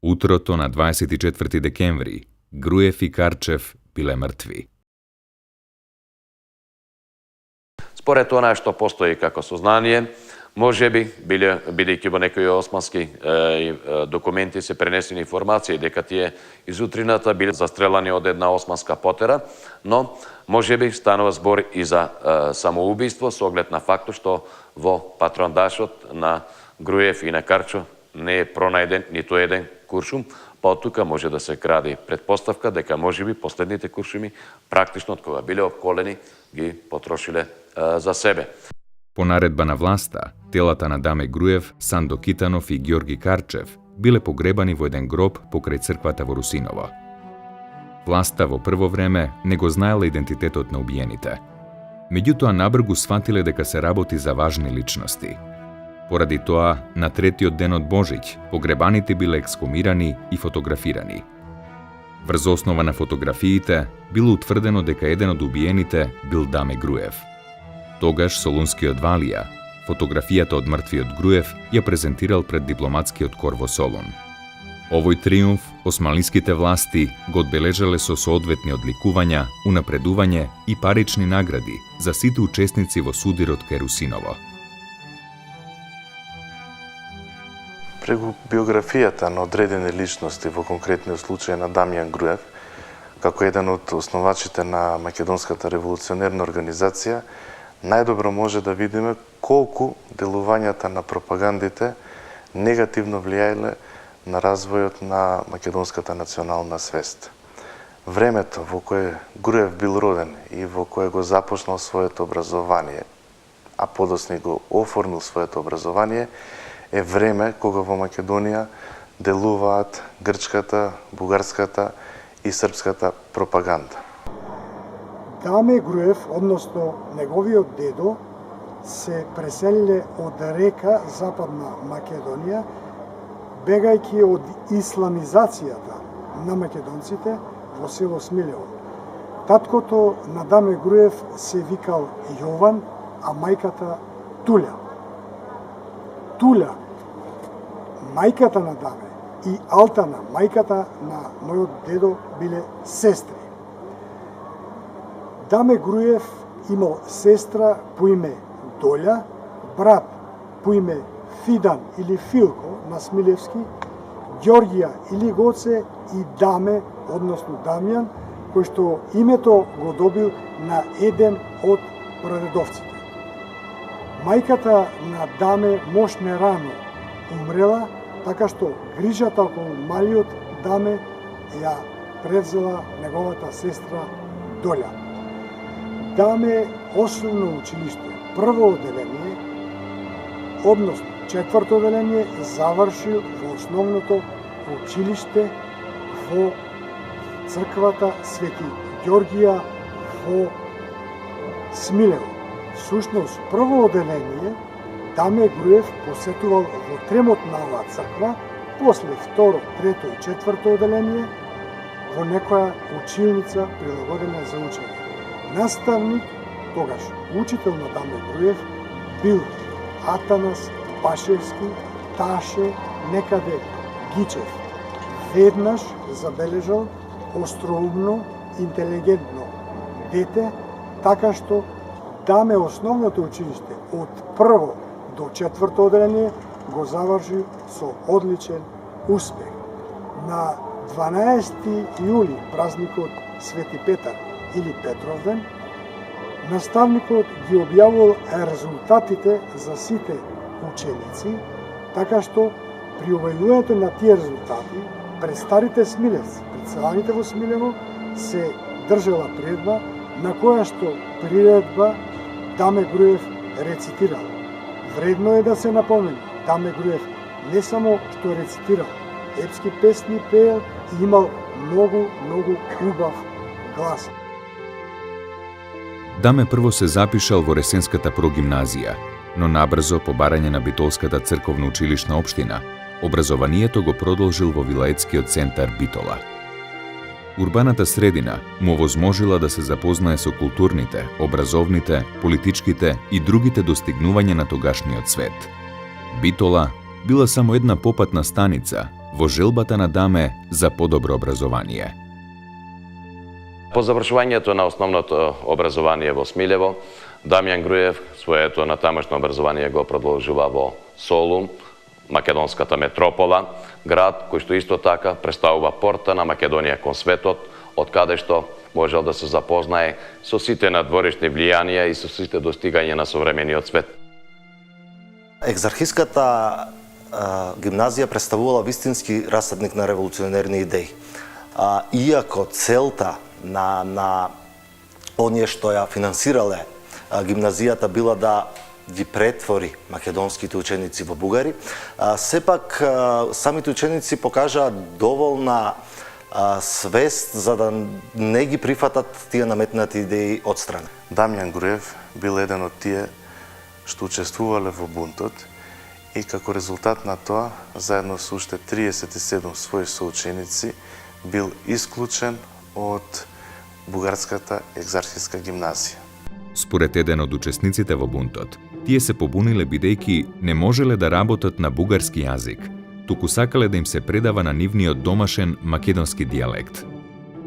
Утрото на 24 декември Груев и Карчев биле мртви. Според она што постои како сознание, можеби, бидејќи во некои османски документи се пренесени информации дека тие изутрината биле застрелани од една османска потера, но можеби станува збор и за самоубиство со оглед на фактот што во патрондашот на Груев и на Карчо не е пронајден ниту еден куршум, па од тука може да се кради предпоставка дека можеби последните куршуми практично од кога биле обколени ги потрошиле за себе. По наредба на власта, телата на Даме Груев, Сандо Китанов и Ѓорги Карчев биле погребани во еден гроб покрај црквата во Русиново. Власта во прво време не го знаела идентитетот на убиените. Меѓутоа набргу сватиле дека се работи за важни личности. Поради тоа, на третиот ден од Божиќ, погребаните биле ексхумирани и фотографирани. Врз основа на фотографиите било утврдено дека еден од убиените бил Даме Груев. Тогаш Солунскиот Валија, фотографијата од мртвиот Груев, ја презентирал пред дипломатскиот кор во Солун. Овој триумф османлиските власти го одбележале со соодветни одликувања, унапредување и парични награди за сите учесници во судирот кај Русиново. Прегу биографијата на одредени личности, во конкретниот случај на Дамјан Груев, како еден од основачите на Македонската револуционерна организација, најдобро може да видиме колку делувањата на пропагандите негативно влијаеле на развојот на македонската национална свест. Времето во кое Груев бил роден и во кое го започнал своето образование, а подоцна го оформил своето образование, е време кога во Македонија делуваат грчката, бугарската и српската пропаганда. Даме Груев, односно неговиот дедо, се преселиле од река Западна Македонија, бегајќи од исламизацијата на македонците во село Смилево. Таткото на Даме Груев се викал Јован, а мајката Туля. Туля, мајката на Даме, и Алтана, мајката на мојот дедо, биле сестри. Даме Груев имал сестра по име Доља, брат по име Фидан или Филко на Смилевски, Ѓорѓија или Гоце и Даме, односно Дамјан, кој што името го добил на еден од прадедовците. Мајката на Даме мошне рано умрела, така што грижата околу малиот Даме ја превзела неговата сестра Доља. Даме основно училиште, прво оделение, односно четврто оделение, завршил во основното училиште во црквата Свети Ѓорѓија во Смилево. Всушност, прво оделение Даме Груев посетувал во тремот на оваа црква, после второ, трето и четврто оделение во некоја училница прилагодена за учење. Наставник, тогаш учител на Даме Груев, бил Атанас Пашевски, Таше, некаде Гичев. Веднаш забележал остроумно, интелигентно дете, така што Даме основното училиште од прво до четврто оделение го заврши со одличен успех. На 12 јули, празникот Свети Петар или Петровден, наставникот ги објавил резултатите за сите ученици, така што при објавувањето на тие резултати пред старите смилевци, пред селаните во Смилево, се држала приредба, на која што приредба Даме Груев рецитирал. Вредно е да се напомени, Даме Груев не само што рецитирал, епски песни пеел и имал многу убав глас. Даме прво се запишал во Ресенската прогимназија, но набрзо по барање на Битолската црковна училишна општина, образованието го продолжил во вилаетскиот центар Битола. Урбаната средина му овозможила да се запознае со културните, образовните, политичките и другите достигнувања на тогашниот свет. Битола била само една попатна станица во желбата на Даме за подобро образование. По завршувањето на основното образование во Смилево, Дамјан Груев своето натамошно образование го продолжува во Солун, македонската метропола, град кој што исто така представува порта на Македонија кон светот, од каде што можел да се запознае со сите надворешни влијанија и со сите достигања на современиот свет. Екзархиската гимназија представувала вистински расадник на револуционерни идеи. Иако целта на оние што ја финансирале гимназијата била да ги претвори македонските ученици во бугари, сепак самите ученици покажаа доволна свест за да не ги прифатат тие наметнати идеи од страна. Дамјан Груев бил еден од тие што учествувале во бунтот и како резултат на тоа, заедно со уште 37 своји соученици, бил исклучен од Бугарската екзархиска гимназија. Според еден од учесниците во бунтот, тие се побуниле бидејќи не можеле да работат на бугарски јазик, туку сакале да им се предава на нивниот домашен македонски дијалект.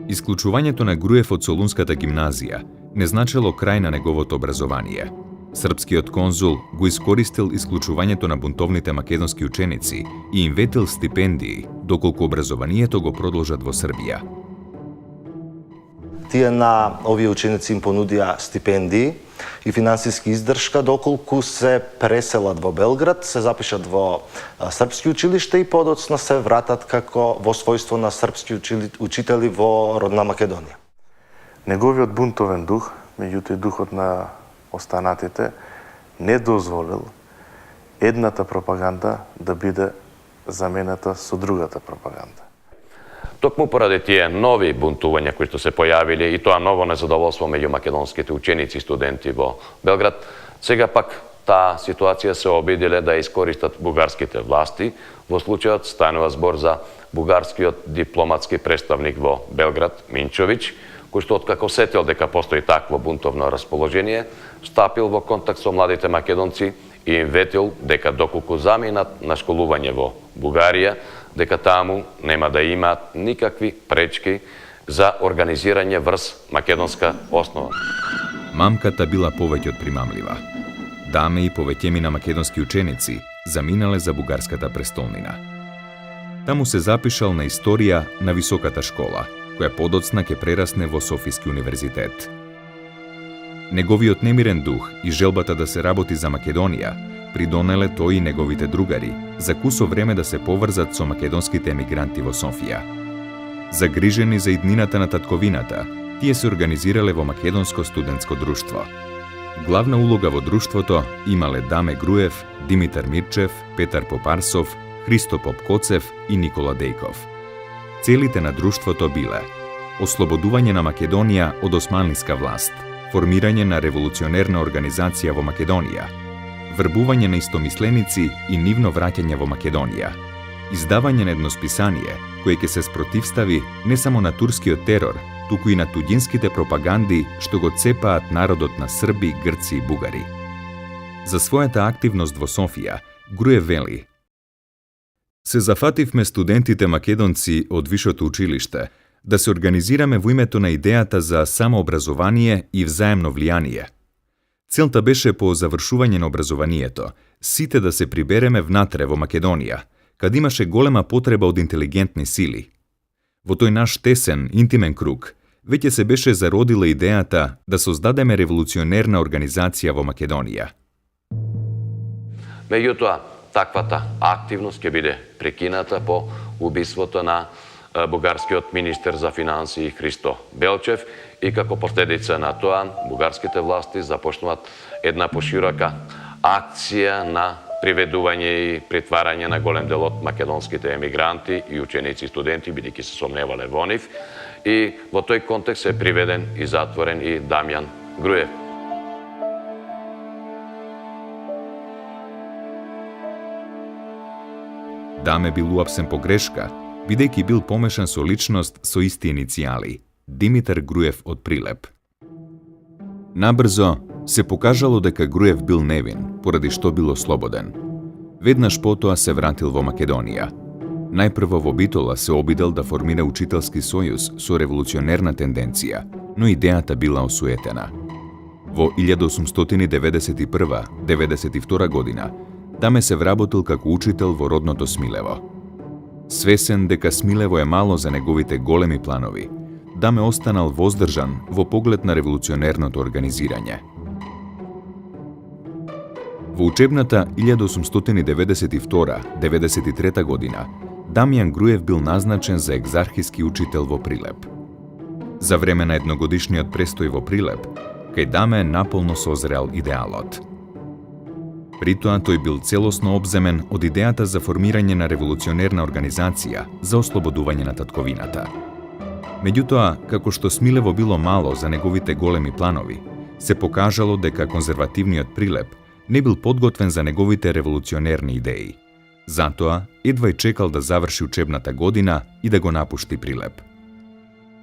Исклучувањето на Груев од Солунската гимназија не значело крај на неговото образование. Српскиот конзул го искористил исклучувањето на бунтовните македонски ученици и им ветил стипендии, доколку образованието го продолжат во Србија. Тие на овие ученици им понудија стипендии и финансиски издршка доколку се преселат во Белград, се запишат во српски училишта и подоцна се вратат како во својство на српски учители во родна Македонија. Неговиот бунтовен дух, меѓутоа и духот на останатите, не дозволил едната пропаганда да биде замената со другата пропаганда. Токму поради тие нови бунтувања кои што се појавиле и тоа ново незадоволство меѓу македонските ученици и студенти во Белград, сега пак таа ситуација се обиделе да искористат бугарските власти. Во случајот станува збор за бугарскиот дипломатски представник во Белград, Минчовиќ, кој што откако сетил дека постои такво бунтовно расположение, стапил во контакт со младите македонци и им ветил дека доколку заминат на школување во Бугарија, дека таму нема да имаат никакви пречки за организирање врз македонска основа. Мамката била повеќе од примамлива. Даме и повеќемина македонски ученици заминале за бугарската престолнина. Таму се запишал на историја на високата школа, која подоцна ќе прерасне во Софиски универзитет. Неговиот немирен дух и желбата да се работи за Македонија придонеле тој и неговите другари за кусо време да се поврзат со македонските емигранти во Софија. Загрижени за иднината на татковината, тие се организирале во Македонско студентско друштво. Главна улога во друштвото имале Даме Груев, Димитар Мирчев, Петар Попарсов, Христо Попкоцев и Никола Дејков. Целите на друштвото биле ослободување на Македонија од османлиска власт, формирање на револуционерна организација во Македонија, врбување на истомисленици и нивно враќање во Македонија, издавање на едно списание кое ќе се спротивстави не само на турскиот терор, туку и на туѓинските пропаганди што го цепаат народот на Срби, Грци и Бугари. За својата активност во Софија, Груев вели: се зафативме студентите македонци од вишето училиште да се организираме во името на идејата за самообразование и взаемно влијание. Целта беше по завршување на образованието сите да се прибереме внатре во Македонија, каде имаше голема потреба од интелигентни сили. Во тој наш тесен, интимен круг, веќе се беше зародила идејата да создадеме револуционерна организација во Македонија. Меѓутоа, таквата активност ќе биде прекината по убиството на бугарскиот министер за финансии Христо Белчев и како последица на тоа бугарските власти започнуваат една поширока акција на приведување и притварање на голем дел од македонските емигранти и ученици и студенти, бидејќи се сомневале во нив. И во тој контекст е приведен и затворен и Дамјан Груев. Даме бил уапсен по грешка, бидејќи бил помешан со личност со исти иницијали – Димитар Груев од Прилеп. Набрзо се покажало дека Груев бил невин, поради што бил ослободен. Веднаш потоа се вратил во Македонија. Najprvo во Битола се обидел да формира учителски сојуз со револуционерна тенденција, но идејата била осуетена. Во 1891-92 година Даме се вработил како учител во родното Смилево. Свесен дека Смилево е мало за неговите големи планови, Даме останал воздржан во поглед на револуционерното организирање. Во учебната 1892-93 година Дамјан Груев бил назначен за екзархиски учител во Прилеп. За време на едногодишниот престој во Прилеп, кај Даме наполно созрел идеалот. При тоа тој бил целосно обземен од идејата за формирање на револуционерна организација за ослободување на татковината. Меѓутоа, како што Смилево било мало за неговите големи планови, се покажало дека конзервативниот Прилеп не бил подготвен за неговите револуционерни идеи. Затоа, едва и чекал да заврши учебната година и да го напушти Прилеп.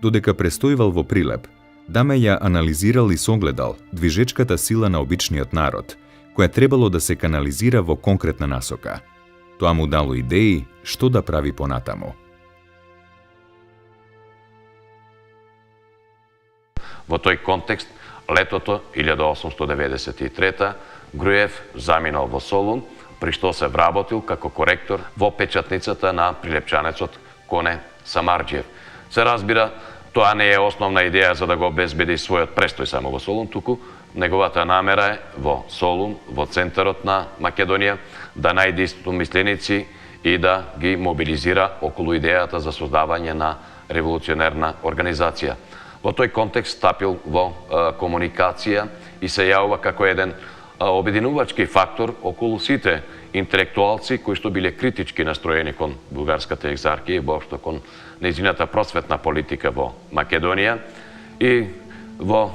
Додека престојувал во Прилеп, Даме ја анализирал и согледал движечката сила на обичниот народ, која требало да се канализира во конкретна насока. Тоа му дало идеи што да прави понатаму. Во тој контекст, летото 1893 Груев заминал во Солун, при што се вработил како коректор во печатницата на прилепчанецот Коне Самарџиев. Се разбира, тоа не е основна идеја за да го обезбеди својот престој само во Солун, туку неговата намера е во Солун, во центарот на Македонија, да најде истомисленици и да ги мобилизира околу идејата за создавање на револуционерна организација. Во тој контекст стапил во комуникација и се јавува како еден обединувачки фактор околу сите интелектуалци кои што биле критички настроени кон бугарската екзархија и воопшто кон нејзината просветна политика во Македонија, и во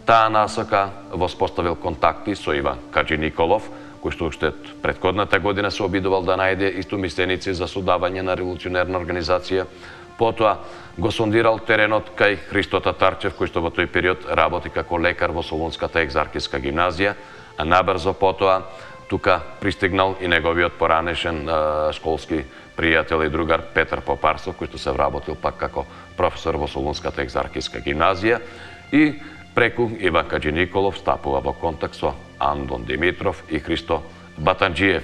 таа насока воспоставил контакти со Иван Каџи Николов, кој што уште претходната година се обидувал да најде истомисленици за создавање на револуционерна организација. Потоа го сондирал теренот кај Христо Татарчев, кој што во тој период работи како лекар во Солунската екзархиска гимназија, а набрзо потоа тука пристигнал и неговиот поранешен школски пријател и другар Петар Попарсов, кој што се вработил пак како професор во Солунската екзархиска гимназија, и преку Иван Каџи Николов стапува во контакт со Андон Димитров и Христо Батанџиев.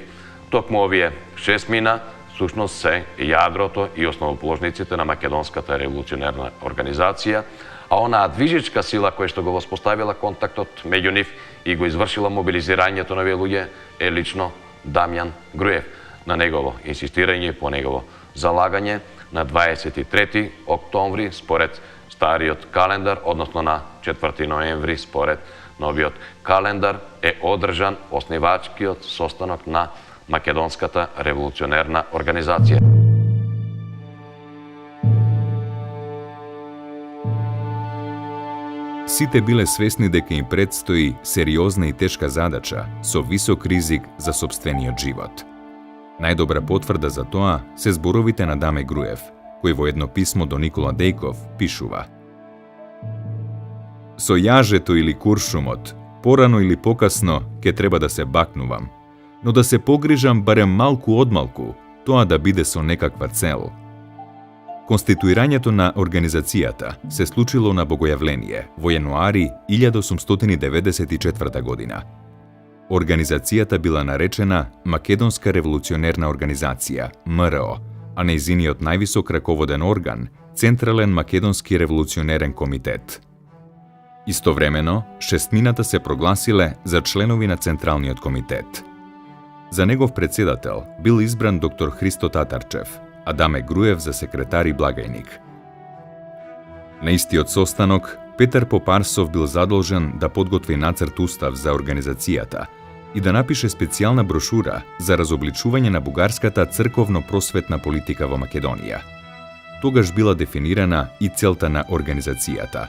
Токму овие 6 мина сушност се јадрото и основоположниците на Македонската револуционерна организација, а онаа движечка сила која што го воспоставила контактот меѓу нив и го извршила мобилизирањето на овие луѓе е лично Дамјан Груев. На негово инсистирање и по негово залагање на 23 октомври според стариот календар, односно на 4 ноември според новиот календар, е одржан оснивачкиот состанок на Македонската револуционерна организација. Сите биле свесни дека им предстои сериозна и тешка задача со висок ризик за сопствениот живот. Најдобра потврда за тоа се зборовите на Даме Груев, кој во едно писмо до Никола Дејков пишува: "Со јажето или куршумот, порано или покасно, ке треба да се бакнувам, но да се погрижам барем малку одмалку, тоа да биде со некаква цел." Конституирањето на организацијата се случило на Богојавление во јануари 1894 година. Организацијата била наречена Македонска револуционерна организација, МРО, а нејзиниот највисок раководен орган Централен македонски револуционерен комитет. Истовремено, шестмината се прогласиле за членови на Централниот комитет. За негов председател бил избран доктор Христо Татарчев, а Даме Груев за секретар и благајник. На истиот состанок, Петар Попарсов бил задолжен да подготви нацрт устав за организацијата и да напише специјална брошура за разобличување на бугарската црковно-просветна политика во Македонија. Тогаш била дефинирана и целта на организацијата,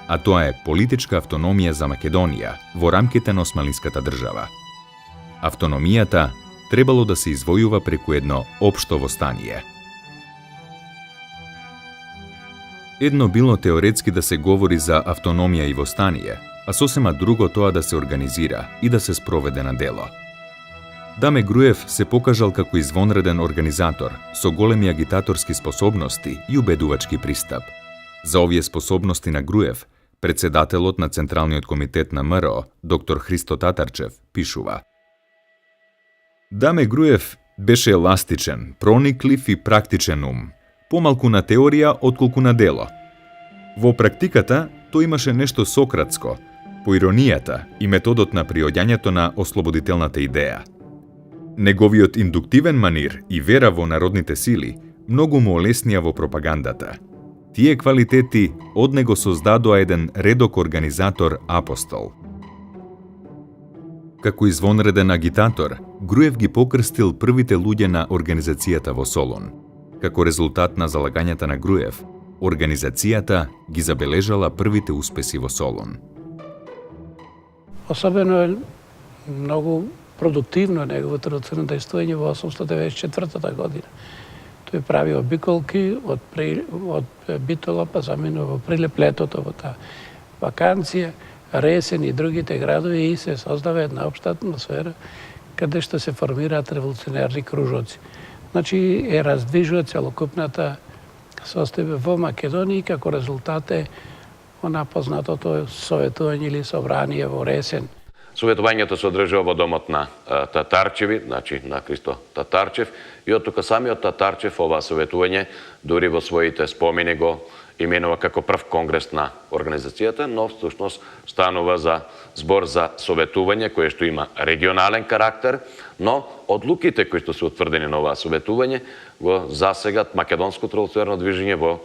а тоа е политичка автономија за Македонија во рамките на османлиската држава. Автономијата требало да се извојува преку едно општо востание. Едно било теоретски да се говори за автономија и востание, а сосема друго тоа да се организира и да се спроведе на дело. Даме Груев се покажал како извонреден организатор со големи агитаторски способности и убедувачки пристап. За овие способности на Груев, председателот на Централниот комитет на МРО, доктор Христо Татарчев, пишува: Даме Груев беше еластичен, прониклив и практичен ум, помалку на теорија отколку на дело. Во практиката, тој имаше нешто сократско, по иронијата и методот на приоѓањето на ослободителната идеја. Неговиот индуктивен манир и вера во народните сили многу му олеснија во пропагандата. Тие квалитети од него создадоа еден редок организатор апостол. Како извонреден агитатор, Груев ги покрстил првите луѓе на организацијата во Солун. Како резултат на залагањата на Груев, организацијата ги забележала првите успеси во Солун. Особено многу продуктивно неговото рацено действување во 894 година. Тој прави обиколки од Битола па заминува во Прилеп летото во таа ваканција, Ресен и другите градови и се создава една општа атмосфера каде што се формираат револуционерни кружоци. Значи е раздвижува целокупната состојба во Македонија и како резултат е она познатото советување или собрание во Ресен. Советувањето се одржува во домот на Татарчеви, значи на Христо Татарчев, и од тука самиот Татарчев ова советување дури во своите спомени го именува како прв конгрес на организацијата, но всушност станува за збор за советување кое што има регионален карактер, но одлуките кои што се утврдени на оваа советување го засегат македонското револуционерно движење во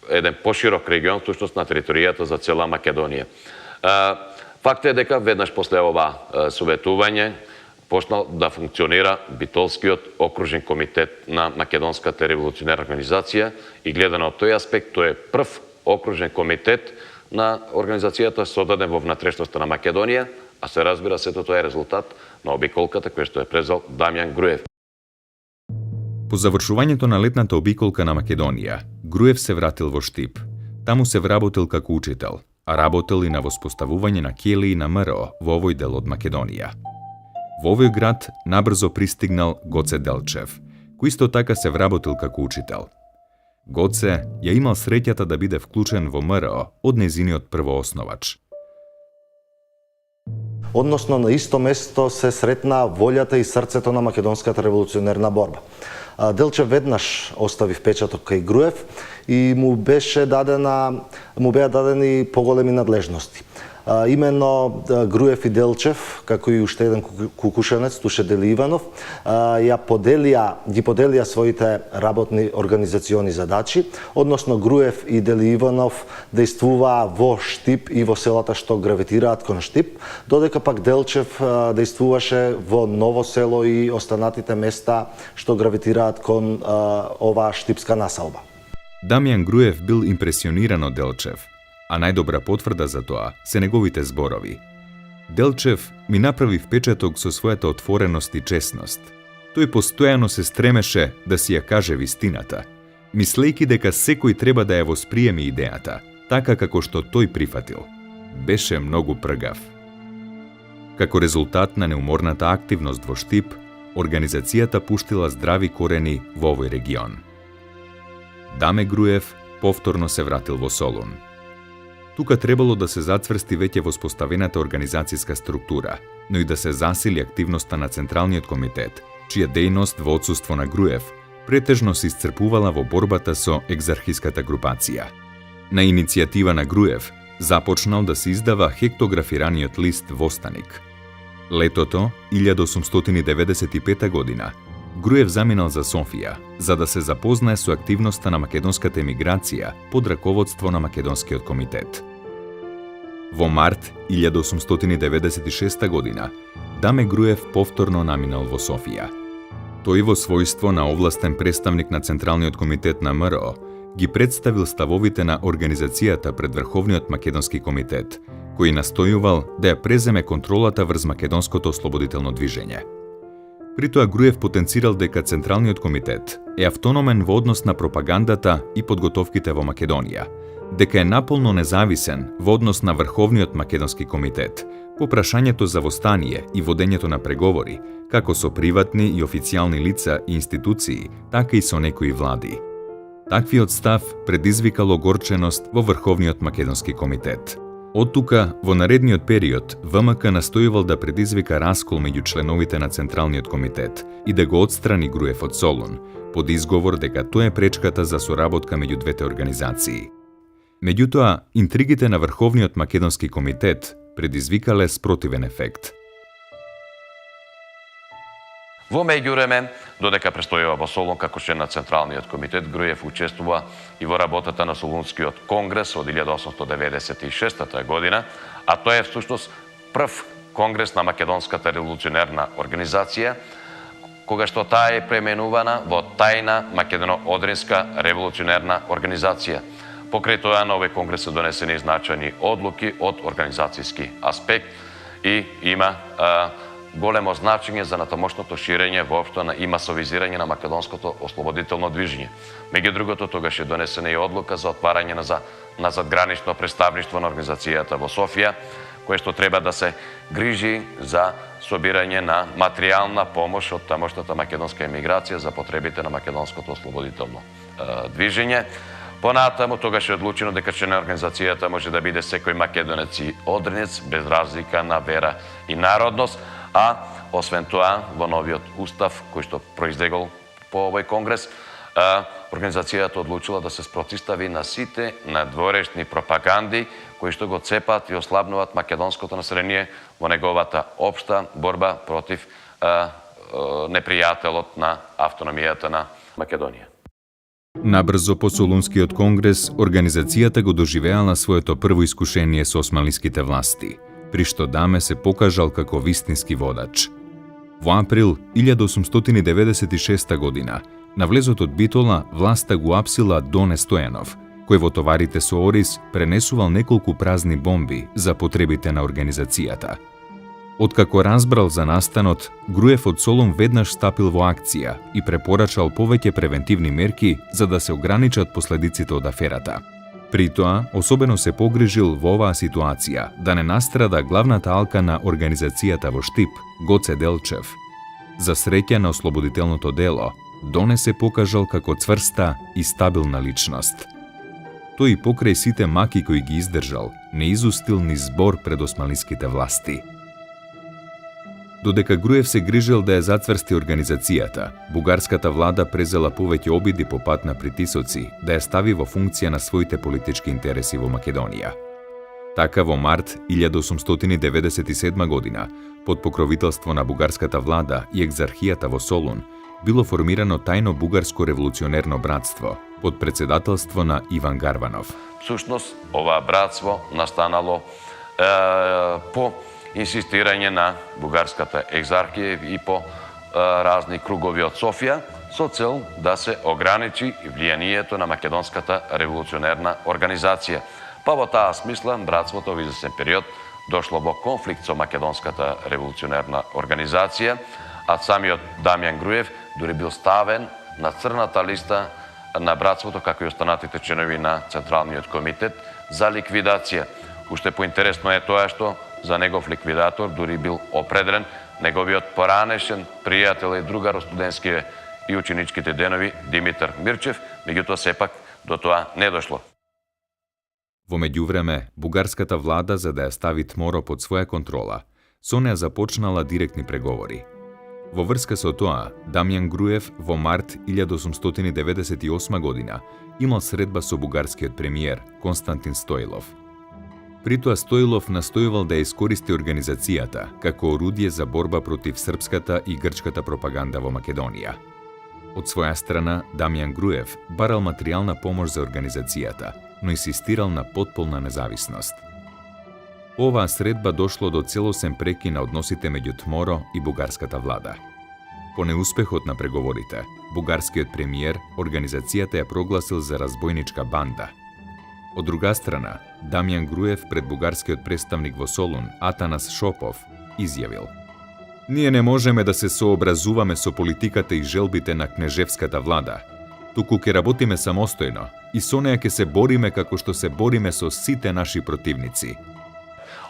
еден поширок регион, всушност на територијата за цела Македонија. Факт е дека веднаш после ова советување почнал да функционира Битолскиот окружен комитет на Македонската револуционерна организација и гледано од тој аспект, тој е прв окружен комитет на организацијата создаде во внатрешноста на Македонија, а се разбира сето тоа е резултат на обиколката која што е презел Дамјан Груев. По завршувањето на летната обиколка на Македонија, Груев се вратил во Штип. Таму се вработил како учител, а работел и на воспоставување на ќелии на МРО во овој дел од Македонија. Во овој град набрзо пристигнал Гоце Делчев, кој исто така се вработил како учител. Гоце ја имал среќата да биде вклучен во МРО од незиниот првоосновач. Односно на исто место се сретна волјата и срцето на македонската револуционерна борба. Делчев веднаш остави впечаток кај Груев и му беа дадени поголеми надлежности. Именно Груев и Делчев, како и уште еден кукушенец, Туше Деливанов, ги поделија своите работни организациони задачи, односно Груев и Деливанов действуваа во Штип и во селата што гравитираат кон Штип, додека пак Делчев действуваше во Ново село и останатите места што гравитираат кон оваа штипска населба. Дамјан Груев бил импресиониран од Делчев, а најдобра потврда за тоа се неговите зборови. Делчев ми направи впечаток со својата отвореност и честност. Тој постојано се стремеше да си ја каже вистината, мислејќи дека секој треба да ја восприеме идејата, така како што тој прифатил. Беше многу пргав. Како резултат на неуморната активност во Штип, организацијата пуштила здрави корени во овој регион. Даме Груев повторно се вратил во Солун. Тука требало да се зацврсти веќе воспоставената организацијска структура, но и да се засили активноста на Централниот комитет, чија дејност во отсуство на Груев претежно се исцрпувала во борбата со екзархиската групација. На иницијатива на Груев започнал да се издава хектографираниот лист Востаник. Летото 1895 година Груев заминал за Софија, за да се запознае со активноста на македонската емиграција под раководство на Македонскиот комитет. Во март 1896 година Даме Груев повторно наминал во Софија. Тој во својство на овластен представник на Централниот комитет на МРО ги представил ставовите на организацијата пред Врховниот македонски комитет, кој настојувал да ја преземе контролата врз македонското ослободително движење. При тоа Груев потенцирал дека Централниот комитет е автономен во однос на пропагандата и подготовките во Македонија, дека е наполно независен во однос на Врховниот македонски комитет, По прашањето за востание и водењето на преговори, како со приватни и официјални лица и институции, така и со некои влади. Таквиот став предизвикал огорченост во Врховниот македонски комитет. Од тука, во наредниот период, ВМК настојувал да предизвика раскол меѓу членовите на Централниот комитет и да го отстрани Груев од Солун, под изговор дека тоа е пречката за соработка меѓу двете организации. Меѓутоа, интригите на Врховниот македонски комитет предизвикале спротивен ефект. Во меѓувреме, додека престојува во Солун како член на Централниот комитет, Груев учествува и во работата на Солунскиот конгрес од 1896 година, а тоа е всушност прв конгрес на Македонската револуционерна организација, кога што таа е пременувана во тајна Македоно-Одринска револуционерна организација. Покрај тоа на овој конгрес се донесени значајни одлуки од организацијски аспект и има големо значење за натамошното ширење воопшто и масовизирање на македонското ослободително движење. Меѓу другото, тогаш е донесена и одлука за отварање на задгранично представништво на организацијата во Софија, кое што треба да се грижи за собирање на материјална помош од тамошната македонска емиграција за потребите на македонското ослободително движење. Понатаму, тогаш е одлучено дека член на организацијата може да биде секој македонец и одринец, без разлика на вера и народност, а освен тоа, во новиот устав кој што произлегол по овој конгрес, организацијата одлучила да се спротистави на сите надворешни пропаганди кои што го цепат и ослабнуваат македонското население во неговата општа борба против непријателот на автономијата на Македонија. Набрзо по Солунскиот конгрес, организацијата го доживеала своето прво искушение со османлиските власти, при што Даме се покажал како вистински водач. Во април 1896 година, на влезот од Битола, власта го апсила Доне Стојанов, кој во товарите со Орис пренесувал неколку празни бомби за потребите на организацијата. Откако разбрал за настанот, Груев од Солун веднаш стапил во акција и препорачал повеќе превентивни мерки за да се ограничат последиците од аферата. При тоа, особено се погрижил во оваа ситуација да не настрада главната алка на организацијата во Штип, Гоце Делчев. За среќа на ослободителното дело, Доне се покажал како цврста и стабилна личност. Тој и покрај сите маки кои ги издржал, не изустил ни збор пред османлиските власти. Додека Груев се грижел да ја зацврсти организацијата, бугарската влада презела повеќе обиди по пат на притисоци да ја стави во функција на своите политички интереси во Македонија. Така во март 1897 година, под покровителство на бугарската влада и екзархијата во Солун, било формирано тајно бугарско револуционерно братство под председателство на Иван Гарванов. Всушност, ова братство настанало по инсистирање на бугарската екзархија и по разни кругови од Софија, со цел да се ограничи влијанието на Македонската револуционерна организација. Па во таа смисла, братството во известен период дошло во конфликт со Македонската револуционерна организација, а самиот Дамјан Груев дури бил ставен на црната листа на братството, како и останатите членови на Централниот комитет за ликвидација. Уште поинтересно е тоа што за негов ликвидатор дури бил определен неговиот поранешен пријател и другар од студентските и ученичките денови Димитар Мирчев, меѓутоа сепак до тоа не дошло. Во меѓувреме, бугарската влада, за да ја стави Тморо под своја контрола, со неа започнала директни преговори. Во врска со тоа, Дамјан Груев во март 1898 година имал средба со бугарскиот премиер Константин Стоилов. При тоа Стоилов настојувал да ја искористи организацијата како орудие за борба против српската и грчката пропаганда во Македонија. Од своја страна, Дамјан Груев барал материјална помош за организацијата, но инсистирал на потполна независност. Оваа средба дошло до целосен преки на односите меѓу Тморо и бугарската влада. По неуспехот на преговорите, бугарскиот премиер организацијата ја прогласил за разбојничка банда. Од друга страна, Дамјан Груев пред бугарскиот представник во Солун, Атанас Шопов, изјавил: "Ние не можеме да се сообразуваме со политиката и желбите на кнежевската влада. Туку ќе работиме самостојно и со неја ќе се бориме како што се бориме со сите наши противници."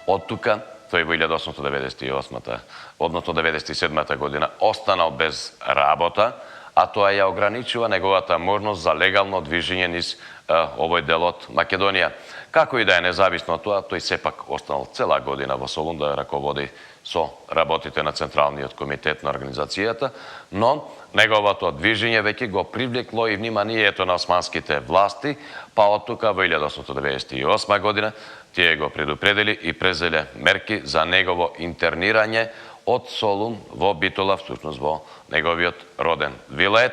Од тука тој во 1898, односно 97 година, останал без работа, а тоа ја ограничува неговата можност за легално движење низ овој дел од Македонија. Како и да е независно тоа, тој сепак останал цела година во Солун да раководи со работите на Централниот комитет на организацијата, но неговото движење веќе го привлекло и вниманието на османските власти, па од тука во 1898 година тие го предупредили и презеле мерки за негово интернирање од Солун во Битола, всушност во неговиот роден вилает.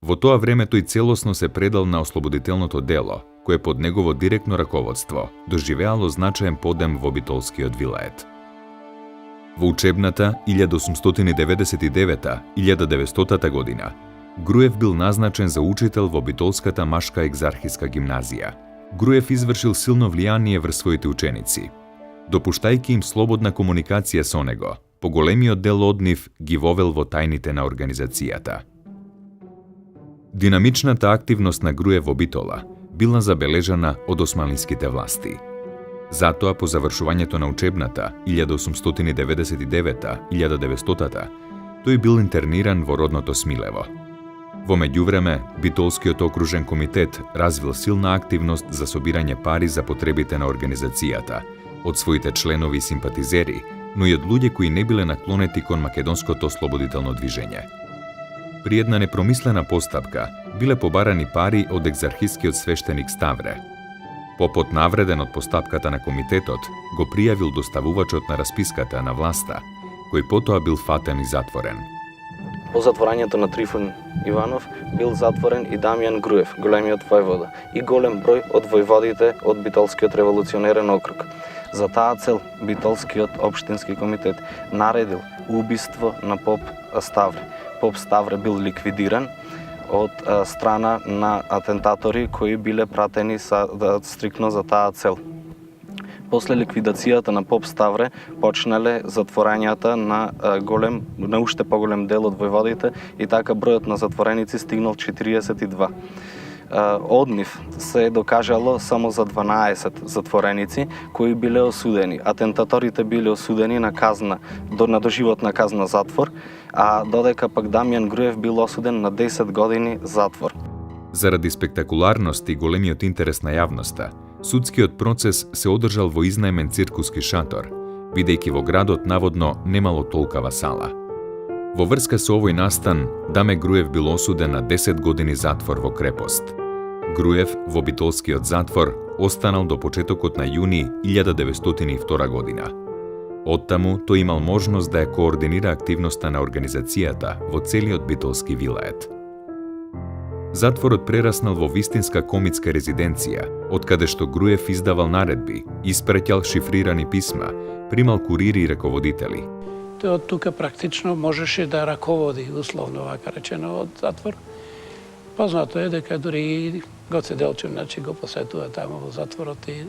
Во тоа време тој целосно се предал на ослободителното дело, кое под негово директно раководство доживеало значаен подем во битолскиот вилает. Во учебната 1899-1900 година Груев бил назначен за учител во Битолската машка екзархиска гимназија. Груев извршил силно влијание врз своите ученици, допуштајќи им слободна комуникација со него. Поголемиот дел од нив ги вовел во тајните на организацијата. Динамичната активност на Груев во Битола била забележана од османлиските власти. Затоа, по завршувањето на учебната 1899-1900, тој бил интерниран во родното Смилево. Во меѓувреме, Битолскиот окружен комитет развил силна активност за собирање пари за потребите на организацијата, од своите членови и симпатизери, но и од луѓе кои не биле наклонети кон македонското ослободително движење. При една непромислена постапка биле побарани пари од екзархискиот свештеник Ставре. Попот, навреден од постапката на комитетот, го пријавил доставувачот на расписката на власта, кој потоа бил фатен и затворен. По затворањето на Трифон Иванов бил затворен и Дамјан Груев, големиот војвода, и голем број од војводите од Битолскиот револуционерен округ. За таа цел Битолскиот општински комитет наредил убиство на поп Ставре. Поп Ставре бил ликвидиран од страна на атентатори кои биле пратени стрикно за таа цел. После ликвидацијата на поп Ставре почнале затворањата на уште поголем дел од војводите и така бројот на затвореници стигнал 42. Од нив се докажало само за 12 затвореници кои биле осудени. Атентаторите биле осудени на казна, на доживотна казна затвор, а додека пак Дамјан Груев бил осуден на 10 години затвор. Заради спектакуларност и големиот интерес на јавноста, судскиот процес се одржал во изнаемен циркуски шатор, бидејќи во градот наводно немало толкава сала. Во врска со овој настан, Даме Груев бил осуден на 10 години затвор во крепост. Груев во Битолскиот затвор останал до почетокот на јуни 1902 година. Оттаму тој имал можност да ја координира активноста на организацијата во целиот Битолски вилает. Затворот прераснал во вистинска комитска резиденција, од каде што Груев издавал наредби, испреќал шифрирани писма, примал курири и раководители. Тој од тука практично можеше да раководи, условно вака речено, од затвор. Познато е дека дури Гоце Делчев го посетува таму во затворот и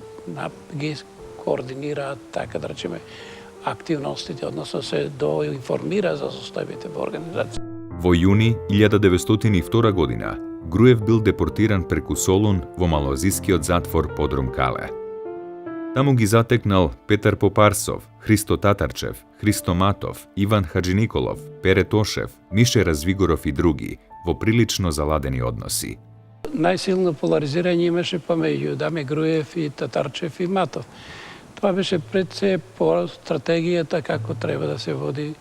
ги координира, така да речеме, активностите, односно се доинформира за состојбите во организација. Во јуни 1902 година Груев бил депортиран преку Солун во малоазискиот затвор Подрум Кале. Таму ги затекнал Петар Попарсов, Христо Татарчев, Христо Матов, Иван Хаджи Николов, Пере Тошев, Мише Развигоров и други во прилично заладени односи. Најсилно поларизирање имаше помеѓу Даме Груев и Татарчев и Матов. Тоа беше пред се по стратегијата како треба да се води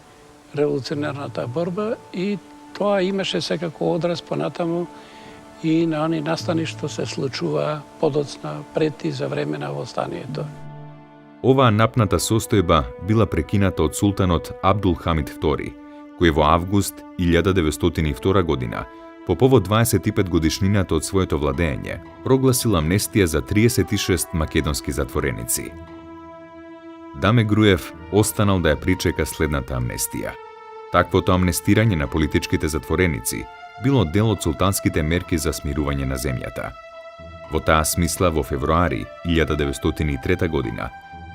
револуционерната борба и тоа имаше секако одраз понатаму и на они настани што се случува подоцна пред и за време на востанието. Оваа напната состојба била прекината од султанот Абдул Хамид II, кој во август 1902 година, по повод 25 годишнината од своето владење, прогласил амнестија за 36 македонски затвореници. Даме Груев останал да ја причека следната амнестија. Таквото амнестирање на политичките затвореници било дел од султанските мерки за смирување на земјата. Во таа смисла во февруари 1903 година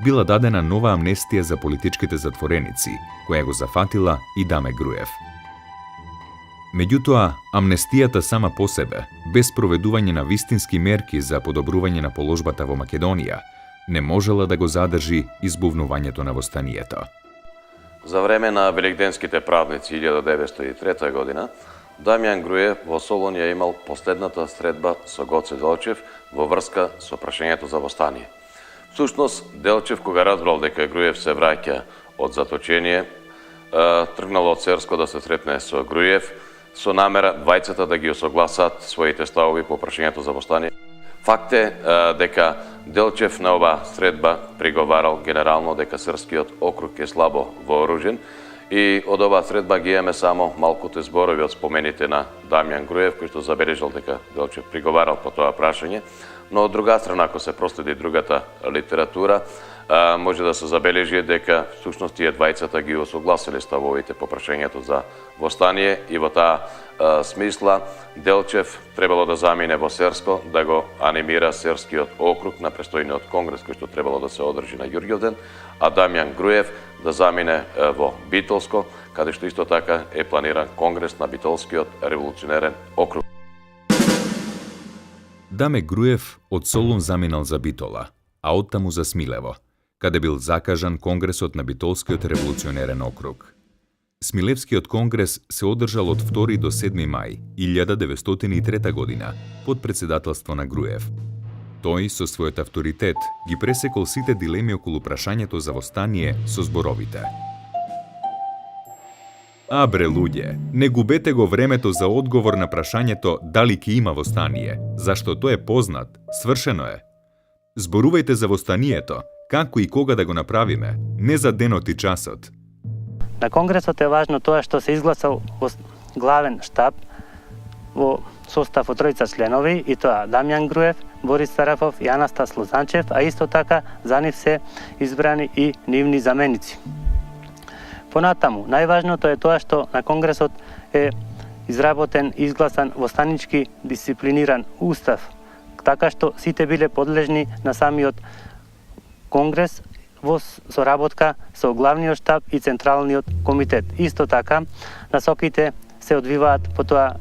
била дадена нова амнестија за политичките затвореници, која го зафатила и Даме Груев. Меѓутоа, амнестијата сама по себе, без проведување на вистински мерки за подобрување на положбата во Македонија, не можела да го задржи избувнувањето на востанието. За време на великденските празници 1903 година, Дамјан Груев во Солун ја имал последната средба со Гоце Делчев во врска со прашањето за востание. Всушност, Делчев, кога разбрал дека Груев се враќа од заточение, тргнал од Церско да се сретне со Груев, со намера двајцата да ги осогласат своите ставови по прашањето за востание. Факт е дека Делчев на ова средба приговарал генерално дека Српскиот округ е слабо вооружен и од оваа средба ги имаме само малкуте зборови од спомените на Дамјан Груев, кој што забележал дека Делчев приговарал по тоа прашање, но од друга страна, ако се проследи другата литература, може да се забележи дека всушност тие двајцата ги осогласиле ставовите по прашањето за востание и во таа смисла Делчев требало да замине во Серско, да го анимира Серскиот округ на престојниот конгрес кој што требало да се одржи на Ѓурѓовден, а Дамјан Груев да замине во Битолско, каде што исто така е планиран конгрес на Битолскиот револуционерен округ. Даме Груев од Солун заминал за Битола, а оттаму за Смилево, каде бил закажан конгресот на Битолскиот револуционерен округ. Смилевскиот конгрес се одржал од 2 до 7 мај 1903 година под председателство на Груев. Тој со својот авторитет ги пресекол сите дилеми околу прашањето за востание со зборовите: Абре луѓе, не губете го времето за одговор на прашањето дали ќе има востание, зашто тој е познат, свршено е. Зборувајте за востанието, како и кога да го направиме, не за денот и часот. На конгресот е важно тоа што се изгласал главен штаб во состав од 3 членови, и тоа Дамјан Груев, Борис Сарафов и Анастас Лозанчев, а исто така за нив се избрани и нивни заменици. Понатаму, најважното е тоа што на конгресот е изработен и изгласан востанички дисциплиниран устав, така што сите биле подлежни на самиот конгрес во соработка со главниот штаб и централниот комитет. Исто така, насоките се одвиваат по тоа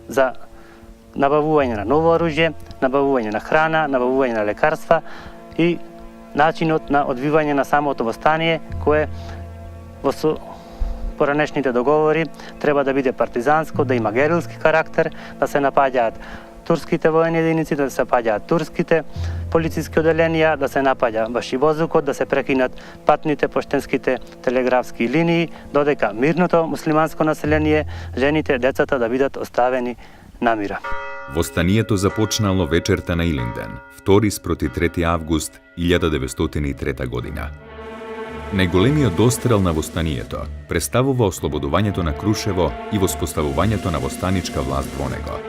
за набавување на ново оружје, набавување на храна, набавување на лекарства и начинот на одвивање на самото востание, кое во поранешните договори треба да биде партизанско, да има герилски карактер, да се напаѓаат турските воени единици, да се напаѓаат турските полициски оделенија, да се напаѓа башивозукот, да се прекинат патните поштенските телеграфски линии, додека мирното муслиманско население, жените, децата да бидат оставени на мира. Востанието започнало вечерта на Илинден, 2 спроти 3 август 1903 година. Најголемиот дострел на востанието представува ослободувањето на Крушево и воспоставувањето на востаничка власт во него.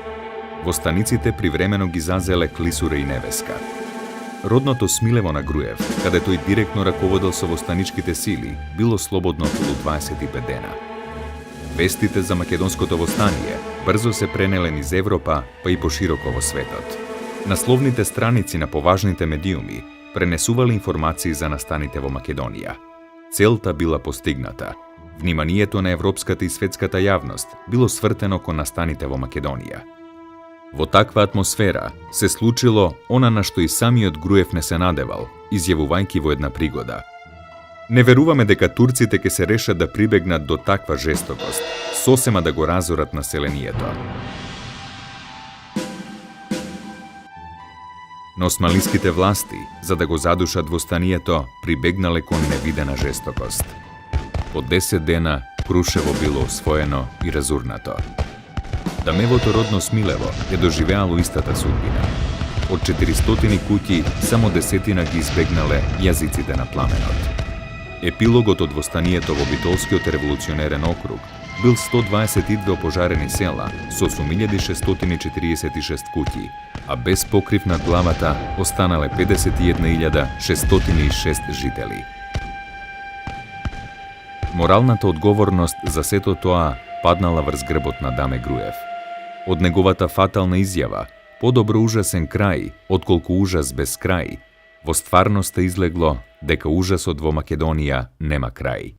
Востаниците привремено ги зазеле Клисура и Невеска. Родното Смилево на Груев, каде тој директно раководел со востаничките сили, било слободно околу 25 дена. Вестите за македонското востание брзо се пренеле низ Европа, па и пошироко во светот. Насловните страници на поважните медиуми пренесувале информации за настаните во Македонија. Целта била постигната. Вниманието на европската и светската јавност било свртено кон настаните во Македонија. Во таква атмосфера се случило она на што и самиот Груев не се надевал, изјавувајќи во една пригода: Не веруваме дека турците ќе се решат да прибегнат до таква жестокост, сосема да го разорат населението. Но османлиските власти, за да го задушат востанието, прибегнале кон невидена жестокост. По 10 дена Крушево било освоено и разурнато. Дамевото родно Смилево е доживеало истата судбина. Од 400 куќи, само 10 ги избегнале јазиците на пламенот. Епилогот од востанието во Битолскиот револуционерен округ бил 122 опожарени села со 8646 куќи, а без покрив над главата останале 51.606 жители. Моралната одговорност за сето тоа паднала врз грбот на Даме Груев. Од неговата фатална изјава, подобро ужасен крај, отколку ужас без крај, во стварноста излегло дека ужасот во Македонија нема крај.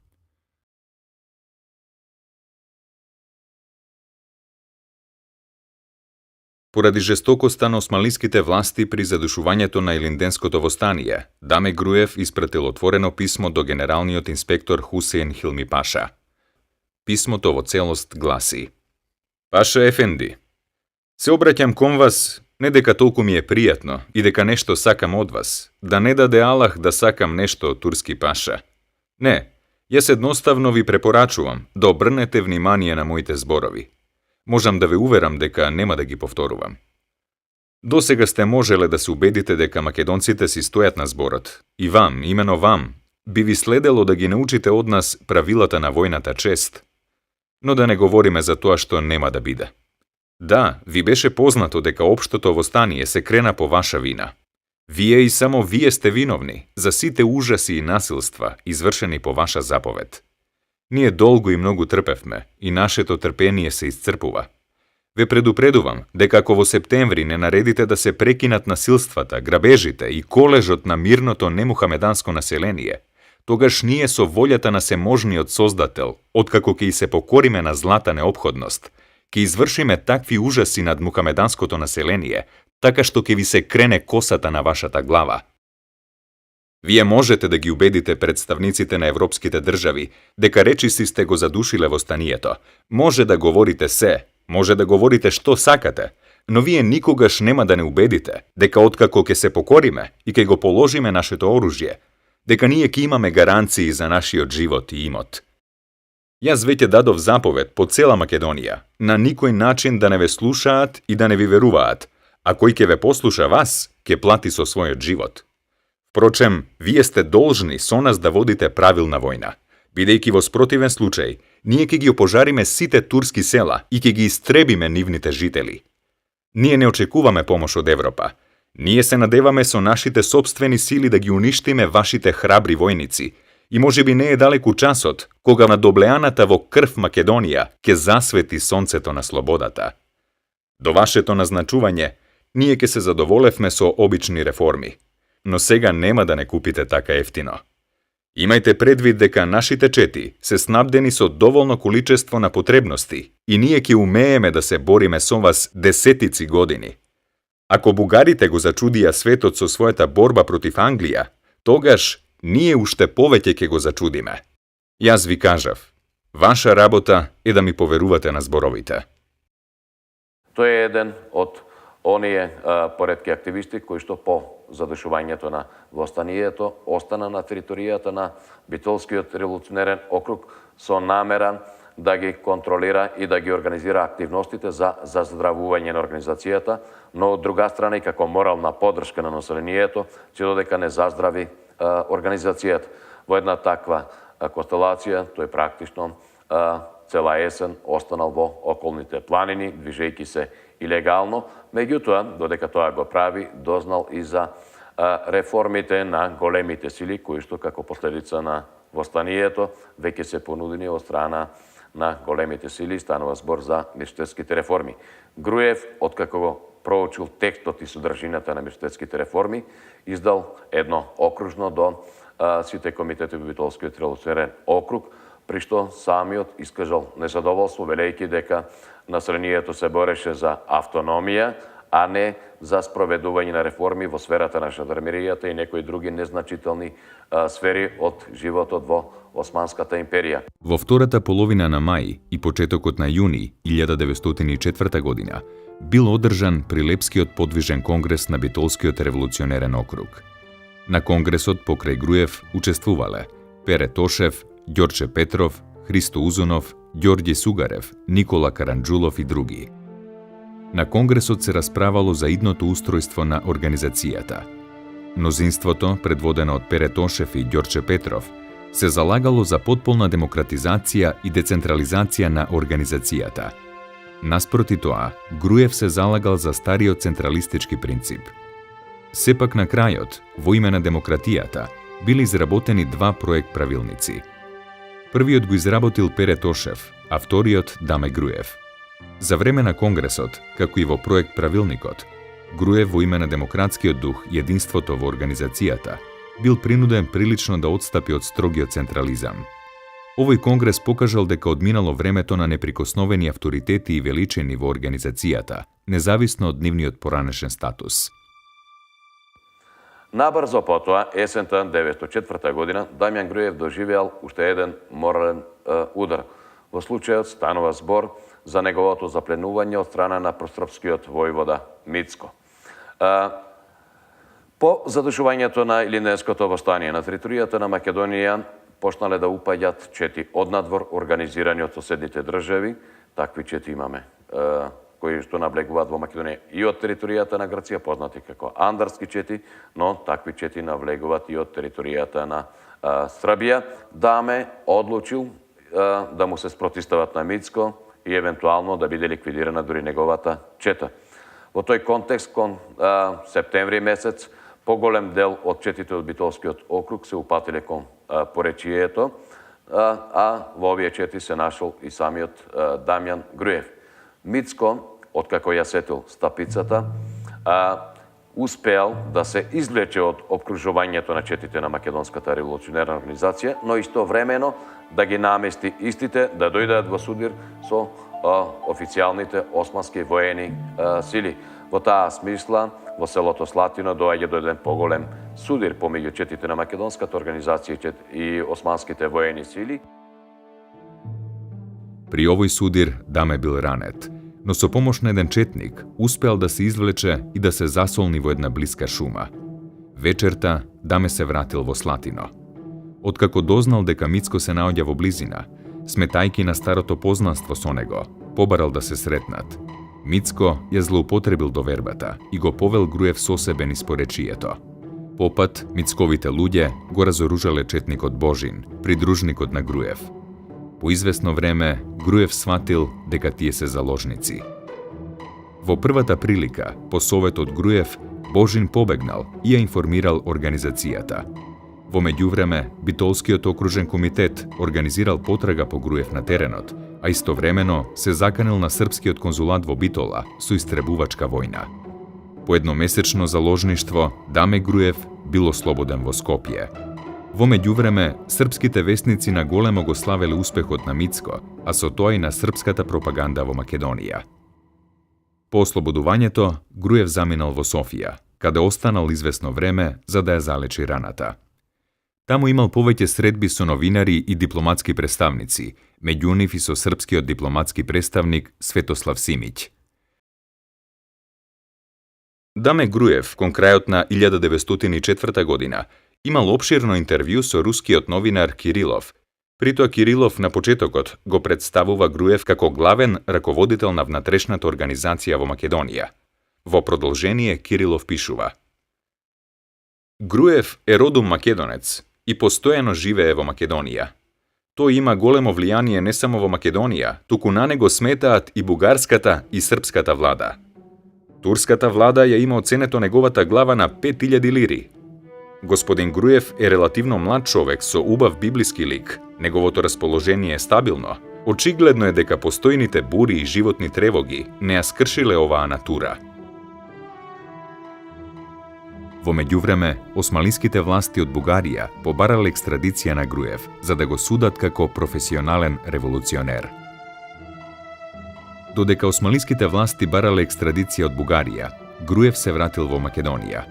Поради жестокоста на османлиските власти при задушувањето на Илинденското востание, Даме Груев испратил отворено писмо до генералниот инспектор Хусеин Хилми Паша. Писмото во целост гласи: Паша Ефенди, се обраќам кон вас не дека толку ми е пријатно и дека нешто сакам од вас, да не даде Аллах да сакам нешто од турски паша. Не, јас едноставно ви препорачувам да обрнете внимание на моите зборови. Можам да ве уверам дека нема да ги повторувам. Досега сте можеле да се убедите дека македонците си стојат на зборот. И вам, имено вам, би ви следело да ги научите од нас правилата на војната чест. Но да не говориме за тоа што нема да биде. Да, ви беше познато дека општото востание се крена по ваша вина. Вие и само вие сте виновни за сите ужаси и насилства извршени по ваша заповед. Ние долго и многу трпевме и нашето трпение се исцрпува. Ве предупредувам дека ако во септември не наредите да се прекинат насилствата, грабежите и колежот на мирното немухамеданско население, тогаш ние со волјата на seможниот Создател, откако ќе се покориме на злата неопходност, ќе извршиме такви ужаси над мухамеданското население, така што ќе ви се крене косата на вашата глава. Вие можете да ги убедите представниците на европските држави дека речиси сте го задушиле востанието. Може да говорите се, може да говорите што сакате, но вие никогаш нема да не убедите дека откако ќе се покориме и ќе го положиме нашето оружје, дека ние ќе имаме гаранции за нашиот живот и имот. Јас веќе дадов заповед по цела Македонија, на никој начин да не ве слушаат и да не ви веруваат, а кој ќе ве послуша вас, ќе плати со својот живот. Впрочем, вие сте должни со нас да водите правилна војна, бидејќи во спротивен случај, ние ќе ги опожариме сите турски села и ќе ги истребиме нивните жители. Ние не очекуваме помош од Европа. Ние се надеваме со нашите сопствени сили да ги уништиме вашите храбри војници и можеби не е далеку часот кога на доблеаната во крв Македонија ќе засвети сонцето на слободата. До вашето назначување, ние ќе се задоволевме со обични реформи, но сега нема да не купите така ефтино. Имајте предвид дека нашите чети се снабдени со доволно количество на потребности и ние ќе умееме да се бориме со вас десетици години. Ако бугарите го зачудија светот со својата борба против Англија, тогаш ние уште повеќе ќе го зачудиме. Јас ви кажав, ваша работа е да ми поверувате на зборовите. Тој е еден од оние поредки активисти кои што по задушувањето на востанието остана на територијата на Битолскиот револуционерен округ со намера да ги контролира и да ги организира активностите за заздравување на организацијата, но од друга страна и како морална поддршка на населението, че додека не заздрави организацијата. Во една таква констелација, тој практично цела есен останал во околните планини, движејќи се илегално, меѓутоа, додека тоа го прави, дознал и за реформите на големите сили, кои што како последица на востанието веќе се понудени од страна на големите сили, станува збор за миштетските реформи. Груев, откако го проучил текстот и содржината на миштетските реформи, издал едно окружно до сите комитети во Битолскиот револуционерен округ, при што самиот искажал незадоволство, велејќи дека населението се бореше за автономија, а не за спроведување на реформи во сферата на жандармеријата и некои други незначителни сфери од животот во Османската империја. Во втората половина на мај и почетокот на јуни 1904 година бил одржан Прилепскиот подвижен конгрес на Битолскиот револуционерен округ. На конгресот покрај Груев учествувале Пере Тошев, Ѓорче Петров, Христо Узунов, Ѓорѓе Сугарев, Никола Каранџулов и други. На конгресот се расправало за идното устројство на организацијата. Мнозинството, предводено од Пере Тошев и Ѓорче Петров, се залагало за потполна демократизација и децентрализација на организацијата. Наспроти тоа, Груев се залагал за стариот централистички принцип. Сепак на крајот, во име на демократијата, били изработени два проект правилници. Првиот го изработил Пере Тошев, а вториот Даме Груев. За време на конгресот, како и во проект правилникот, Груев во име на демократскиот дух и единството во организацијата, бил принуден прилично да отстапи од строгиот централизам. Овој конгрес покажал дека одминало времето на неприкосновени авторитети и величини во организацијата, независно од нивниот поранешен статус. Набрзо потоа, есента 1904 година, Дамјан Груев доживеал уште еден морален удар. Во случајот станува збор за неговото запленување од страна на прострпскиот војвода Мицко. По задушувањето на Илинденското востание на територијата на Македонија почнале да упаѓат чети однадвор организирани од соседните држави. Такви чети имаме, кои што навлегуваат во Македонија и од територијата на Грција, познати како андарски чети, но такви чети навлегуваат и од територијата на Србија. Даме одлучил да му се спротистават на Мицко и евентуално да биде ликвидирана дури неговата чета. Во тој контекст, кон септември месец, поголем дел од четите од Битолскиот округ се упатиле кон поречието, а во овие чети се нашол и самиот Дамјан Груев. Мицко, откако ја сетил стапицата, успеал да се извлече од обкружувањето на четите на Македонската револуционерна организација, но истовремено да ги намести истите да дојдат во судир со официјалните османски воени сили. Во таа смисла, во селото Слатино доаѓа до еден поголем судир помеѓу четите на Македонската организација и османските воени сили. При овој судир Даме бил ранет, но со помош на еден четник успеал да се извлече и да се засолни во една блиска шума. Вечерта Даме се вратил во Слатино. Откако дознал дека Мицко се наоѓа во близина, сметајки на старото познанство со него, побарал да се сретнат. Мицко ја злоупотребил довербата и го повел Груев со себе низ поречието. Попат, Мицковите луѓе го разоружале четникот Божин, придружникот на Груев. По известно време, Груев сватил дека тие се заложници. Во првата прилика, по совет од Груев, Божин побегнал и ја информирал организацијата. Во меѓувреме, Битолскиот окружен комитет организирал потрага по Груев на теренот, а истовремено се заканил на српскиот конзулат во Битола со истребувачка војна. По едномесечно заложништво, Даме Груев било слободен во Скопје. Во меѓувреме, српските весници на големо го славеле успехот на Мицко, а со тоа и на српската пропаганда во Македонија. По ослободувањето, Груев заминал во Софија, каде останал известно време за да ја залечи раната. Таму имал повеќе средби со новинари и дипломатски представници, меѓу нив и со српскиот дипломатски представник Светослав Симиќ. Даме Груев, кон крајот на 1904 година, имал обширно интервју со рускиот новинар Кирилов. Притоа Кирилов на почетокот го представува Груев како главен раководител на внатрешната организација во Македонија. Во продолжение Кирилов пишува: Груев е родом македонец и постојано живее во Македонија. Тој има големо влијание не само во Македонија, туку на него сметаат и бугарската и српската влада. Турската влада ја има оценето неговата глава на 5000 лири. Господин Груев е релативно млад човек со убав библиски лик. Неговото расположение е стабилно. Очигледно е дека постојните бури и животни тревоги не ја скршиле оваа натура. Во меѓувреме, османлиските власти од Бугарија побарале екстрадиција на Груев за да го судат како професионален револуционер. Додека османлиските власти барале екстрадиција од Бугарија, Груев се вратил во Македонија.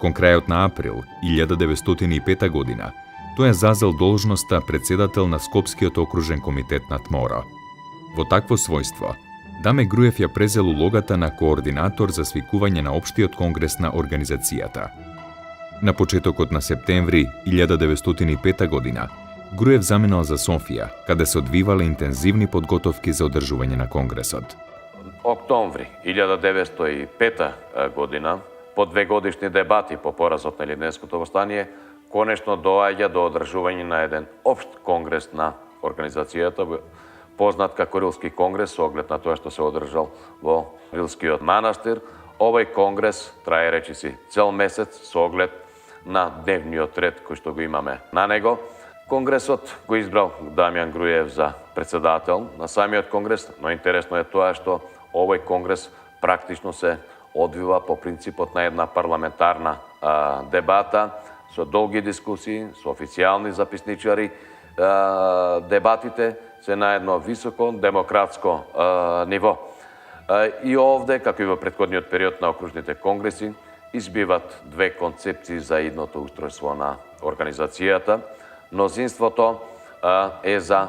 Кон крајот на април 1905 година, тој зазел должноста председател на Скопскиот окружен комитет на ТМОРО. Во такво својство, Даме Груев ја презел улогата на координатор за свикување на Општиот конгрес на организацијата. На почетокот на септември 1905 година, Груев заминал за Софија, каде се одвивале интензивни подготовки за одржување на конгресот. Октомври 1905 година, по 2 годишни дебати по поразот на Илинденското востание, конечно доаѓа до одржување на еден општ конгрес на организацијата, познат како Рилски конгрес, со оглед на тоа што се одржал во Рилскиот манастир. Овој конгрес трае речиси цел месец со оглед на дневниот ред кој што го имаме на него. Конгресот го избрал Дамјан Груев за председател на самиот конгрес, но интересно е тоа што овој конгрес практично се одвива по принципот на една парламентарна дебата, со долги дискусии, со официјални записничари, дебатите се на едно високо демократско ниво. И овде, како и во претходниот период на окружните конгреси, избиват две концепции за идното устројство на организацијата. Мнозинството е за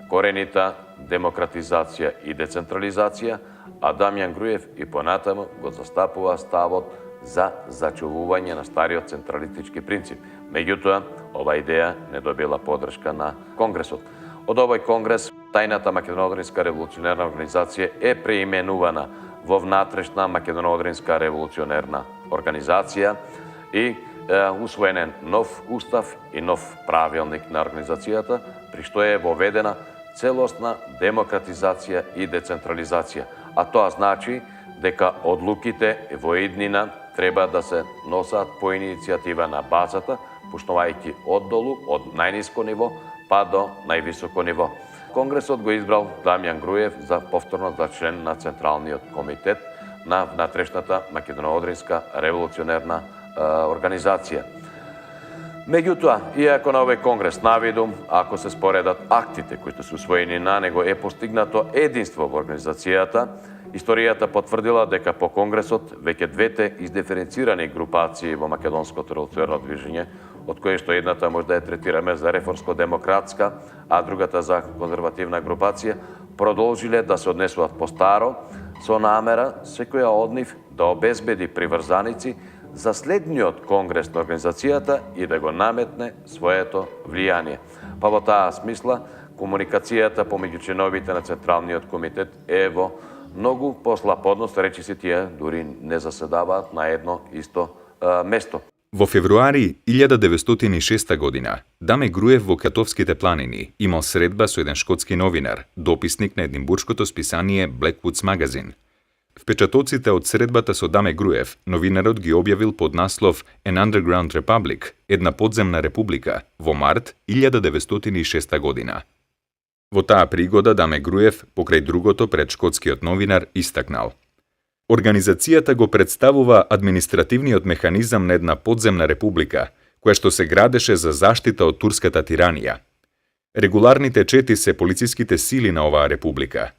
коренита демократизација и децентрализација, а Дамјан Груев и понатаму го застапува ставот за зачувување на стариот централистички принцип. Меѓутоа, ова идеја не добила поддршка на Конгресот. Од овој Конгрес, тајната Македоно-одринска револуционерна организација е преименувана во внатрешна Македоно-одринска револуционерна организација и усвоен нов устав и нов правилник на организацијата, при што е воведена целосна демократизација и децентрализација. А тоа значи дека одлуките во иднина треба да се носат по иницијатива на базата, почнувајќи оддолу, од најниско ниво, па до највисоко ниво. Конгресот го избрал Дамјан Груев за повторно за член на Централниот комитет на внатрешната Македоно-одринска револуционерна организација. Меѓутоа, иако на овој конгрес навидум, ако се споредат актите кои се усвоени на него, е постигнато единство во организацијата, историјата потврдила дека по конгресот веќе двете издиференцирани групации во македонското револуционерно движење, од кои што едната може да ја третираме за реформско-демократска, а другата за конзервативна групација, продолжиле да се однесуваат по старо, со намера секоја од нив да обезбеди приврзаници за следниот конгрес на организацијата и да го наметне своето влијание. Па во таа смисла, комуникацијата помеѓу членовите на Централниот комитет е во многу послаб однос, речиси тие дури не заседаваат на едно исто место. Во февруари 1906 година, Даме Груев во Катовските планини имал средба со еден шкотски новинар, дописник на единбуршкото списание Blackwood's Magazine. Впечатоците од средбата со Даме Груев, новинарот ги објавил под наслов An Underground Republic, една подземна република, во март 1906 година. Во таа пригода Даме Груев, покрај другото пред шкотскиот новинар, истакнал: организацијата го представува административниот механизам на една подземна република, која што се градеше за заштита од турската тиранија. Регуларните чети се полициските сили на оваа република.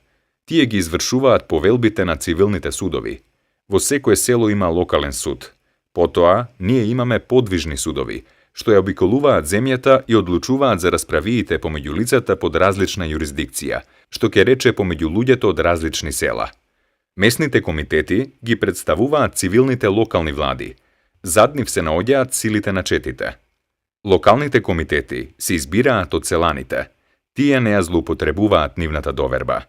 Тие ги извршуваат повелбите на цивилните судови. Во секое село има локален суд. Потоа, ние имаме подвижни судови, што ја обиколуваат земјата и одлучуваат за расправиите помеѓу лицата под различна юрисдикција, што ќе рече помеѓу луѓето од различни села. Местните комитети ги представуваат цивилните локални влади. Зад нив се наоѓаат силите на четите. Локалните комитети се избираат од селаните. Тие не ја злоупотребуваат нивната доверба.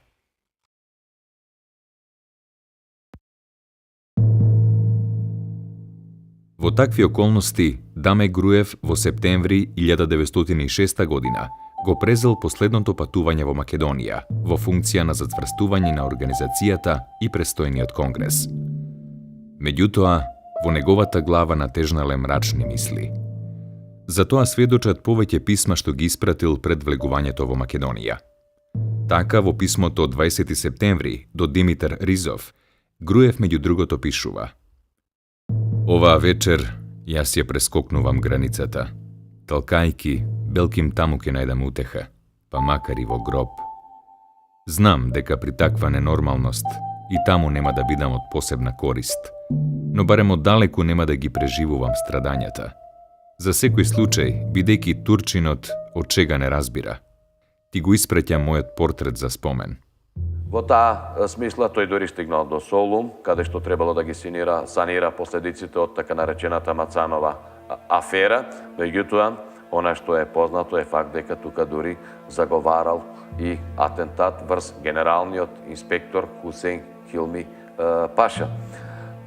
Во такви околности, Даме Груев во септември 1906 година го презел последното патување во Македонија во функција на зацврстување на организацијата и престојниот конгрес. Меѓутоа, во неговата глава натежнале мрачни мисли. За тоа сведочат повеќе писма што ги испратил пред влегувањето во Македонија. Така, во писмото од 20 септември до Димитар Ризов, Груев меѓу другото пишува: оваа вечер јас ја прескокнувам границата. Талкајки, белким таму ке најдам утеха, па макар и во гроб. Знам дека при таква ненормалност и таму нема да бидам од посебна корист, но барем оддалеку нема да ги преживувам страдањата. За секој случај, бидејќи турчинот од чега не разбира, ти го испраќам мојот портрет за спомен. Во таа смисла тој дори стигнал до Солун, каде што требало да ги санира последиците од така наречената Мацанова афера, меѓутоа, она што е познато е факт дека тука дури заговарал и атентат врз генералниот инспектор Хусейн Хилми Паша.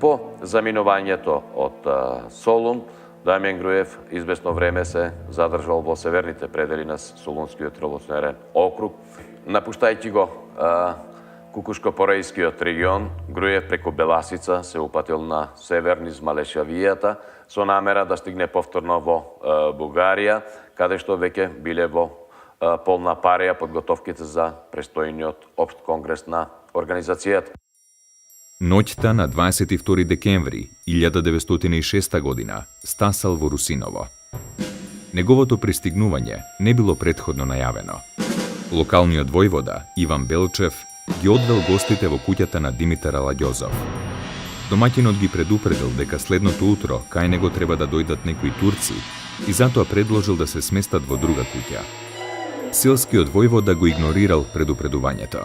По заминувањето од Солун, Дамјан Груев извесно време се задржал во северните предели на Солунскиот револуционерен округ. Напуштајќи го Кукушко-Порејскиот регион, Груев преку Беласица се упатил на север низ Малешавијата со намера да стигне повторно во Бугарија, каде што веќе биле во полна парија подготовките за престојниот општ конгрес на организацијата. Ноќта на 22 декември 1906 година стасал во Русиново. Неговото пристигнување не било претходно најавено. Локалниот војвода, Иван Белчев, ги одвел гостите во куќата на Димитар Аладјозов. Домаќинот ги предупредил дека следното утро кај него треба да дојдат некои турци и затоа предложил да се сместат во друга куќа. Силскиот војвода го игнорирал предупредувањето.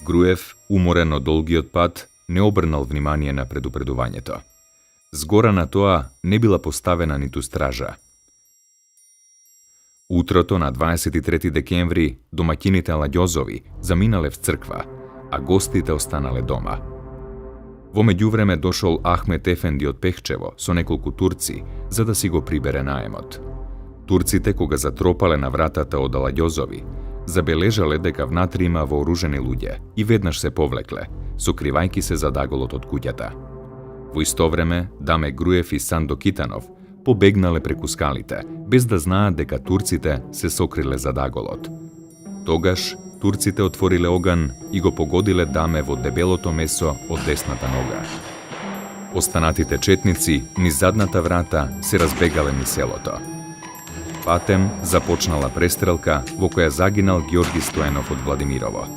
Груев, уморен од долгиот пат, не обрнал внимание на предупредувањето. Згора на тоа не била поставена ниту стража. Утрото на 23 декември домаќините Аладјозови заминале в црква, а гостите останале дома. Во меѓувреме дошол Ахмет Ефенди од Пехчево со неколку турци за да си го прибере наемот. Турците кога затропале на вратата од Аладјозови, забележале дека внатре има вооружени луѓе и веднаш се повлекле, сокривајки се за даголот од куќата. Во исто време, Даме Груев и Сандо Китанов побегнале преку скалите, без да знаат дека турците се сокриле за даголот. Тогаш, турците отвориле оган и го погодиле Даме во дебелото месо од десната нога. Останатите четници низ задната врата се разбегале низ селото. Патем започнала престрелка во која загинал Ѓорги Стоенов од Владимирово.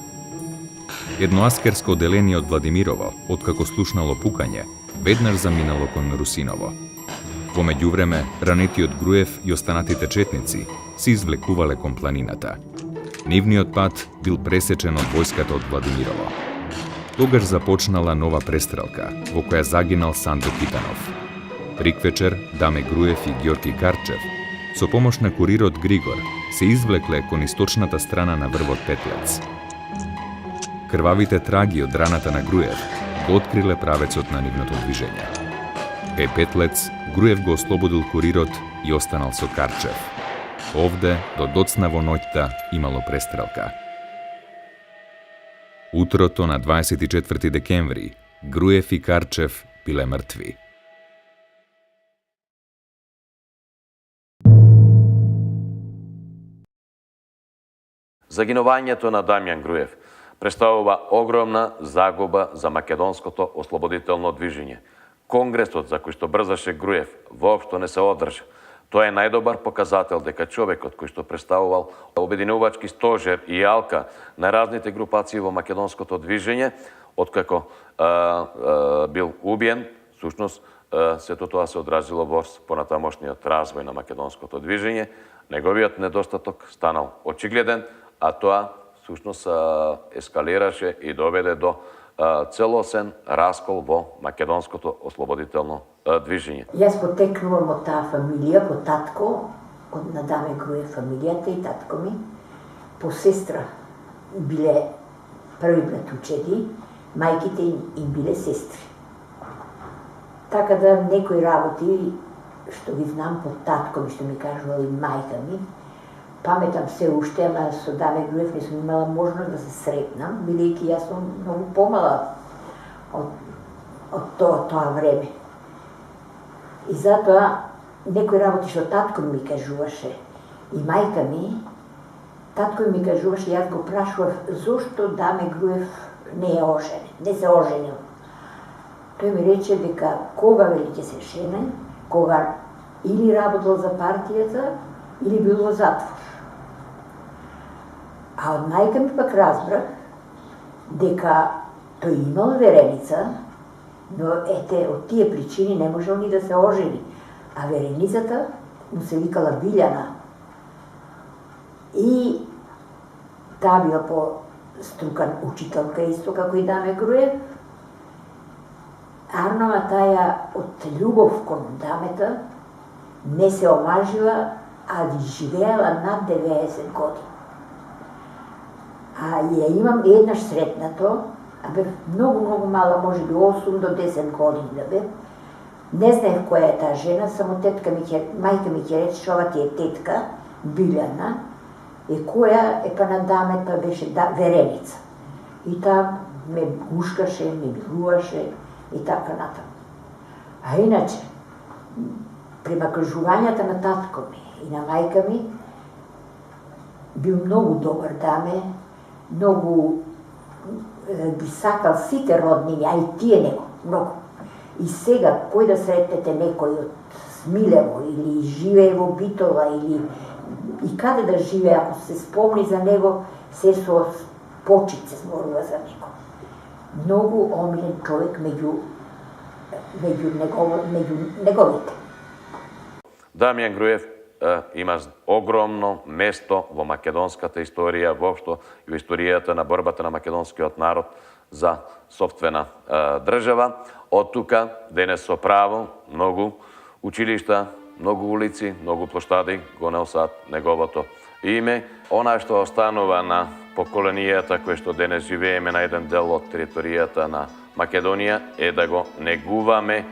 Едно аскерско оделение од Владимирово, откако слушнало пукање, веднаш заминало кон Русиново. Во меѓувреме, ранетиот Груев и останатите четници се извлекувале кон планината. Нивниот пат бил пресечен од војската од Владимирово. Тогаш започнала нова престрелка, во која загинал Сандо Китанов. Приквечер, Даме Груев и Ѓорги Карчев, со помош на курирот Григор, се извлекле кон источната страна на врвот Петлец. Крвавите траги од раната на Груев го откриле правецот на нивното движење. Кај Петлец, Груев го ослободил курирот и останал со Карчев. Овде, до доцна во ноќта, имало престрелка. Утрото на 24 декември, Груев и Карчев биле мртви. Загинувањето на Дамјан Груев представува огромна загуба за македонското ослободително движење. Конгресот за кој што брзаше Груев воопшто не се одржа. Тоа е најдобар показател дека човекот кој што представувал обединувачки стожер и јалка на разните групации во македонското движење, откако бил убиен, всушност сето тоа се одразило во понатамошниот развој на македонското движење, неговиот недостаток станал очигледен, а тоа всушност ескалираше и доведе до целосен раскол во македонското ослободително движење. Јас потекнувам од таа фамилија, по татко, од на Даме Груев фамилијата и татко ми, по сестра биле први братучеди, мајките им биле сестри. Така да некои работи, што ги знам по татко ми, што ми кажувал и мајка ми, паметам се уште, ама со Даме Груев не сум имала можност да се сретнам, бидејќи јас сум многу помала од тоа време. И затоа некои работи што татко ми кажуваше и мајка ми, татко ми кажуваше, јас го прашував зошто Даме Груев не се оженил. Тој ми рече дека кога вели ќе се жене, кога или работел за партијата, или бил во затвор. А од мајка ми пак разбрах дека тој имал вереница, но ете, од тие причини не можел ни да се ожени. А вереницата му се викала Билјана. И таа била по-струкан учителка, исто како и Даме Груев. Арнова таја од љубов кон Дамета не се омажила, а живеела над 90 години. А ја имам еднаш сретнато, а бев многу мала, може би 8 до 10 години да бев. Не знаех која е таа жена, само мајка ми ќе рече, ова ти е тетка, Билјана, и која е па на Дамета беше вереница. И таа ме гушкаше, ме милуваше и така натаму. А иначе, према кажувањата на татко ми и на мајка ми, бил многу добар Даме, многу би сакал сите роднини, а и тие него, многу. И сега, кој да сретнете некој од Смилево или живее во Битола или и каде да живее, ако се спомни за него, се со почит се зборува за него. Многу омилен човек меѓу неговите. Дамјан Груев има огромно место во македонската историја, воопшто и во историјата на борбата на македонскиот народ за сопствена држава. Од тука, денес со право, многу училишта, многу улици, многу плоштади го носат неговото име. Она што останува на поколенијата кои што денес живееме на еден дел од територијата на Македонија е да го негуваме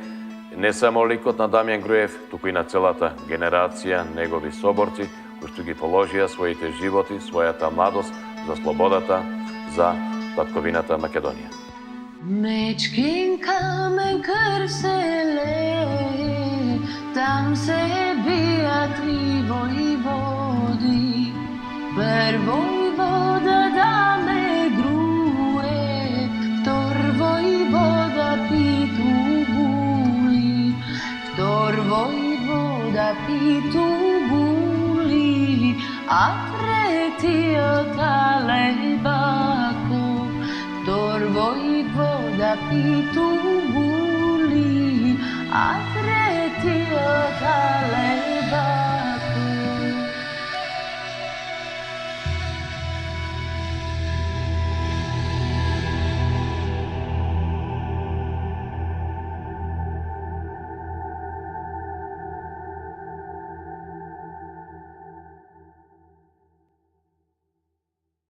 не само ликот на Дамјан Груев, туку и на целата генерација негови соборци, кои што ги положија своите животи, својата младост за слободата, за татковината Македонија. Мечкин камен крв се лее, там се бијат три војводи. Прво војвода Даме Груев, втор војвода Питу Гули, втор војвода Питу Гули, а третиот Алебако, втор војвода Питу